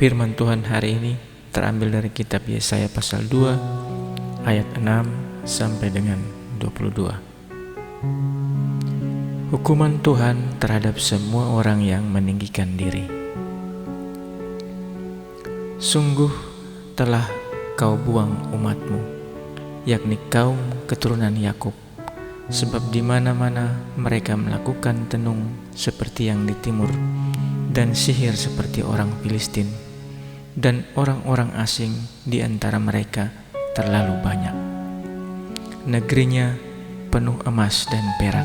Firman Tuhan hari ini terambil dari kitab Yesaya pasal 2 ayat 6 sampai dengan 22. Hukuman Tuhan terhadap semua orang yang meninggikan diri. Sungguh telah kau buang umatmu, yakni kaum keturunan Yakub, sebab di mana-mana mereka melakukan tenung seperti yang di timur dan sihir seperti orang Filistin, dan orang-orang asing di antara mereka terlalu banyak. Negerinya penuh emas dan perak,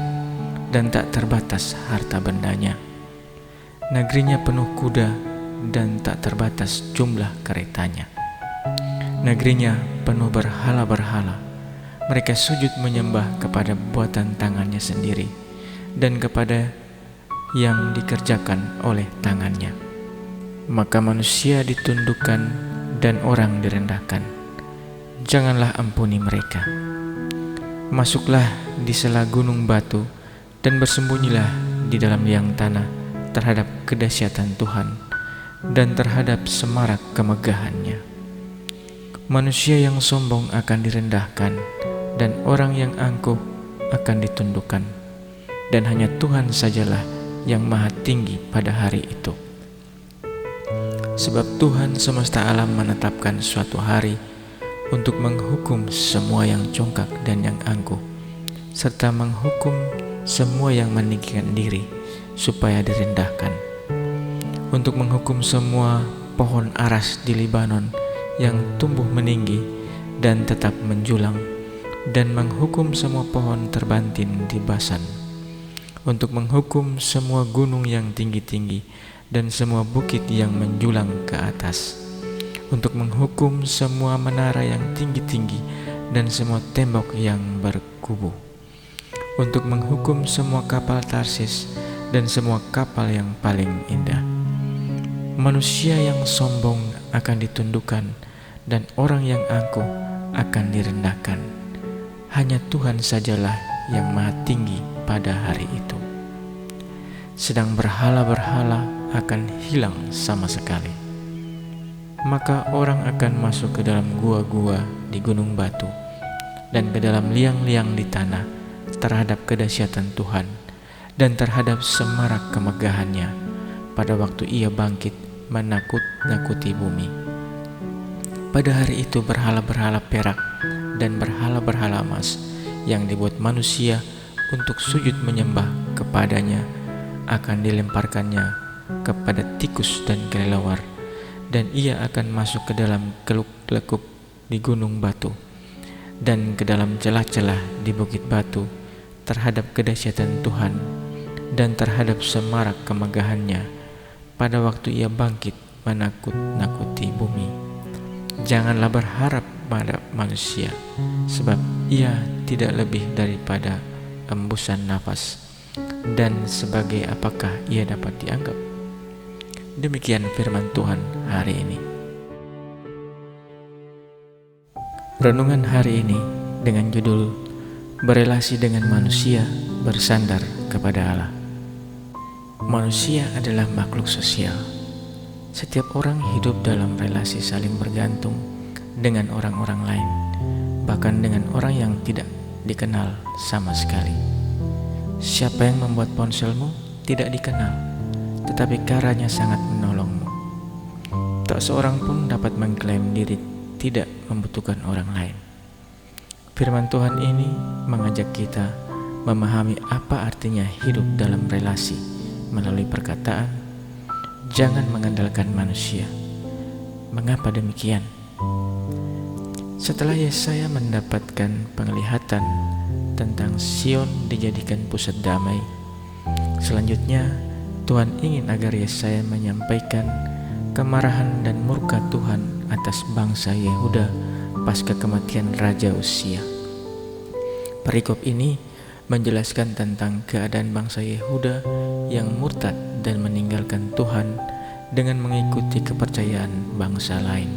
dan tak terbatas harta bendanya. Negerinya penuh kuda, dan tak terbatas jumlah keretanya. Negerinya penuh berhala-berhala. Mereka sujud menyembah kepada buatan tangannya sendiri, dan kepada yang dikerjakan oleh tangannya. Maka manusia ditundukkan dan orang direndahkan. Janganlah ampuni mereka. Masuklah di sela gunung batu dan bersembunyilah di dalam liang tanah terhadap kedahsyatan Tuhan dan terhadap semarak kemegahannya. Manusia yang sombong akan direndahkan dan orang yang angkuh akan ditundukkan, dan hanya Tuhan sajalah yang maha tinggi pada hari itu. Sebab Tuhan semesta alam menetapkan suatu hari untuk menghukum semua yang congkak dan yang angkuh, serta menghukum semua yang meninggikan diri supaya direndahkan, untuk menghukum semua pohon aras di Libanon yang tumbuh meninggi dan tetap menjulang, dan menghukum semua pohon terbantin di Basan, untuk menghukum semua gunung yang tinggi-tinggi dan semua bukit yang menjulang ke atas, untuk menghukum semua menara yang tinggi-tinggi dan semua tembok yang berkubu, untuk menghukum semua kapal Tarsis dan semua kapal yang paling indah. Manusia yang sombong akan ditundukkan dan orang yang angkuh akan direndahkan. Hanya Tuhan sajalah yang maha tinggi pada hari itu. Sedang berhala-berhala akan hilang sama sekali. Maka orang akan masuk ke dalam gua-gua di gunung batu dan ke dalam liang-liang di tanah terhadap kedahsyatan Tuhan dan terhadap semarak kemegahannya pada waktu Ia bangkit menakut-nakuti bumi. Pada hari itu berhala-berhala perak dan berhala-berhala emas yang dibuat manusia untuk sujud menyembah kepadanya akan dilemparkannya kepada tikus dan kelelawar, dan ia akan masuk ke dalam keluk-lekuk di gunung batu dan ke dalam celah-celah di bukit batu terhadap kedahsyatan Tuhan dan terhadap semarak kemegahannya pada waktu Ia bangkit menakut-nakuti bumi. Janganlah berharap pada manusia, sebab ia tidak lebih daripada embusan nafas, dan sebagai apakah ia dapat dianggap? Demikian firman Tuhan hari ini. Renungan hari ini dengan judul Berelasi dengan manusia bersandar kepada Allah. Manusia adalah makhluk sosial. Setiap orang hidup dalam relasi saling bergantung dengan orang-orang lain, bahkan dengan orang yang tidak dikenal sama sekali. Siapa yang membuat ponselmu tidak dikenal, tetapi karanya sangat menolongmu. Tak seorang pun dapat mengklaim diri tidak membutuhkan orang lain. Firman Tuhan ini mengajak kita memahami apa artinya hidup dalam relasi melalui perkataan, jangan mengandalkan manusia. Mengapa demikian? Setelah Yesaya mendapatkan penglihatan tentang Sion dijadikan pusat damai, selanjutnya Tuhan ingin agar Yesaya menyampaikan kemarahan dan murka Tuhan atas bangsa Yehuda pasca kematian Raja Uzia. Perikop ini menjelaskan tentang keadaan bangsa Yehuda yang murtad dan meninggalkan Tuhan dengan mengikuti kepercayaan bangsa lain.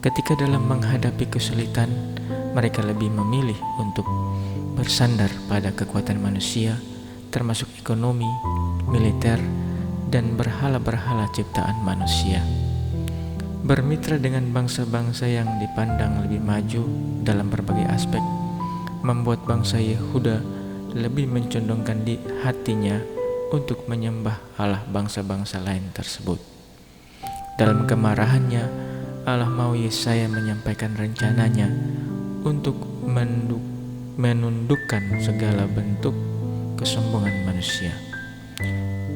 Ketika dalam menghadapi kesulitan, mereka lebih memilih untuk bersandar pada kekuatan manusia, termasuk ekonomi, militer, dan berhala-berhala ciptaan manusia. bermitra dengan bangsa-bangsa yang dipandang lebih maju dalam berbagai aspek, membuat bangsa Yehuda lebih mencondongkan di hatinya untuk menyembah Allah bangsa-bangsa lain tersebut. Dalam kemarahannya, Allah mau Yesaya menyampaikan rencananya untuk menundukkan segala bentuk kesombongan manusia.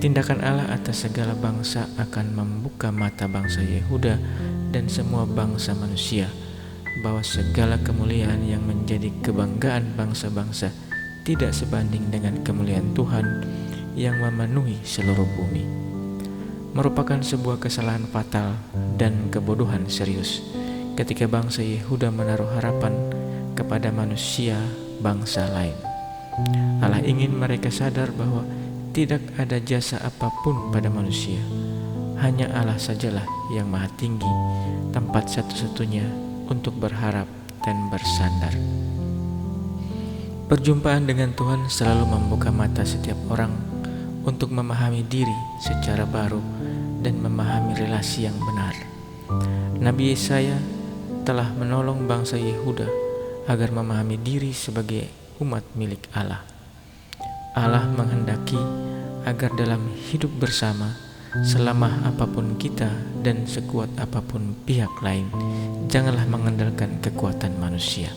Tindakan Allah atas segala bangsa akan membuka mata bangsa Yehuda dan semua bangsa manusia bahwa segala kemuliaan yang menjadi kebanggaan bangsa-bangsa tidak sebanding dengan kemuliaan Tuhan yang memenuhi seluruh bumi. Merupakan sebuah kesalahan fatal dan kebodohan serius ketika bangsa Yehuda menaruh harapan kepada manusia bangsa lain. Allah ingin mereka sadar bahwa tidak ada jasa apapun pada manusia. Hanya Allah sajalah yang maha tinggi, tempat satu-satunya untuk berharap dan bersandar. Perjumpaan dengan Tuhan selalu membuka mata setiap orang untuk memahami diri secara baru dan memahami relasi yang benar. Nabi Yesaya telah menolong bangsa Yehuda agar memahami diri sebagai umat milik Allah. Allah menghendaki agar dalam hidup bersama, selemah apapun kita dan sekuat apapun pihak lain, janganlah mengandalkan kekuatan manusia.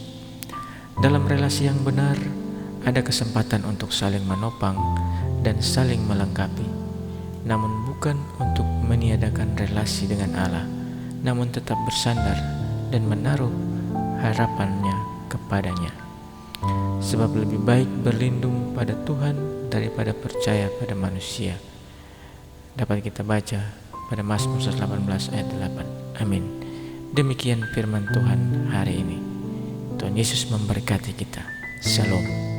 Dalam relasi yang benar, ada kesempatan untuk saling menopang dan saling melengkapi, namun bukan untuk meniadakan relasi dengan Allah, namun tetap bersandar dan menaruh harapannya kepadanya. Sebab lebih baik berlindung pada Tuhan daripada percaya pada manusia. Dapat kita baca pada Mazmur 18 ayat 8. Amin. Demikian firman Tuhan hari ini. Tuhan Yesus memberkati kita. Shalom.